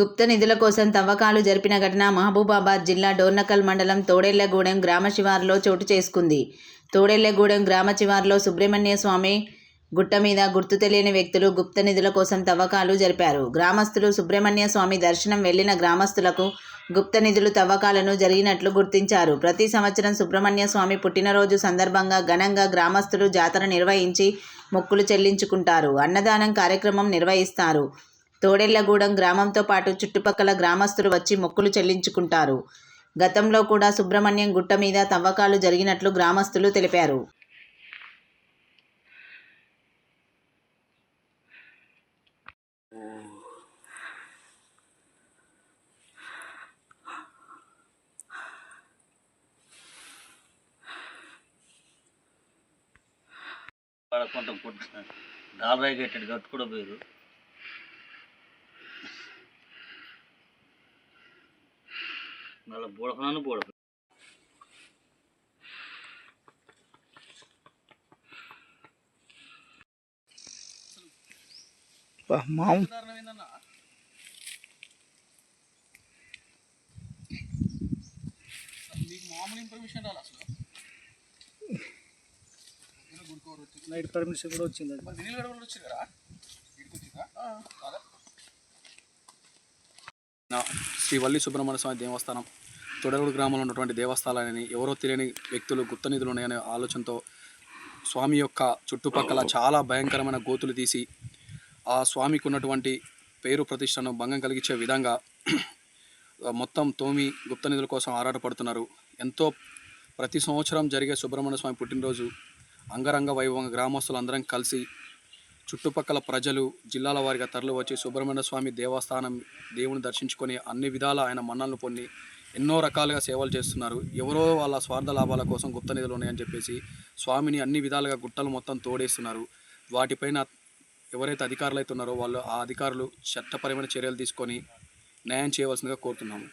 గుప్త నిధుల కోసం తవ్వకాలు జరిపిన ఘటన మహబూబాబాద్ జిల్లా డోర్నకల్ మండలం తోడేళ్లగూడెం గ్రామ శివారులో చోటు చేసుకుంది. తోడేళ్లగూడెం గ్రామ శివారులో సుబ్రహ్మణ్య స్వామి గుట్ట మీద గుర్తు తెలియని వ్యక్తులు గుప్త నిధుల కోసం తవ్వకాలు జరిపారు. గ్రామస్తులు సుబ్రహ్మణ్య స్వామి దర్శనం వెళ్లిన గ్రామస్తులకు గుప్త నిధులు తవ్వకాలను జరిగినట్లు గుర్తించారు. ప్రతి సంవత్సరం సుబ్రహ్మణ్య స్వామి పుట్టినరోజు సందర్భంగా ఘనంగా గ్రామస్తులు జాతర నిర్వహించి మొక్కులు చెల్లించుకుంటారు. అన్నదానం కార్యక్రమం నిర్వహిస్తారు. తోడేళ్లగూడెం గ్రామంతో పాటు చుట్టుపక్కల గ్రామస్తులు వచ్చి మొక్కులు చెల్లించుకుంటారు. గతంలో కూడా సుబ్రహ్మణ్యం గుట్ట మీద తవ్వకాలు జరిగినట్లు గ్రామస్తులు తెలిపారు. డాబరాయి కట్టాడు గట్టు కూడా పోయారు. మళ్ళీ బూడకనాను బూడక మామూలు ఇన్ఫర్మేషన్ రాలి అసలు నైట్ పర్మిషన్ కూడా వచ్చింది. వినిల్ గడ కూడా వచ్చింది కదా శ్రీ వల్లి సుబ్రహ్మణ్య స్వామి దేవస్థానం తొడగూడు గ్రామంలో ఉన్నటువంటి దేవస్థానాన్ని ఎవరో తెలియని వ్యక్తులు గుప్త నిధులు ఉన్నాయనే ఆలోచనతో స్వామి యొక్క చుట్టుపక్కల చాలా భయంకరమైన గోతులు తీసి ఆ స్వామికి ఉన్నటువంటి పేరు ప్రతిష్టను భంగం కలిగించే విధంగా మొత్తం తోమి గుప్త నిధుల కోసం ఆరాటపడుతున్నారు. ఎంతో ప్రతి సంవత్సరం జరిగే సుబ్రహ్మణ్య స్వామి పుట్టినరోజు అంగరంగ వైభవంగా గ్రామస్తులందరం కలిసి చుట్టుపక్కల ప్రజలు జిల్లాల వారిగా తరలి వచ్చి సుబ్రహ్మణ్య స్వామి దేవస్థానం దేవుని దర్శించుకొని అన్ని విధాల ఆయన మన్నలను పొంది ఎన్నో రకాలుగా సేవలు చేస్తున్నారు. ఎవరో వాళ్ళ స్వార్థ లాభాల కోసం గుప్త నిధులు ఉన్నాయని చెప్పేసి స్వామిని అన్ని విధాలుగా గుట్టలు మొత్తం తోడేస్తున్నారు. వాటిపైన ఎవరైతే అధికారులు అయితే ఉన్నారో వాళ్ళు ఆ అధికారులు చట్టపరమైన చర్యలు తీసుకొని న్యాయం చేయవలసిందిగా కోరుతున్నాము.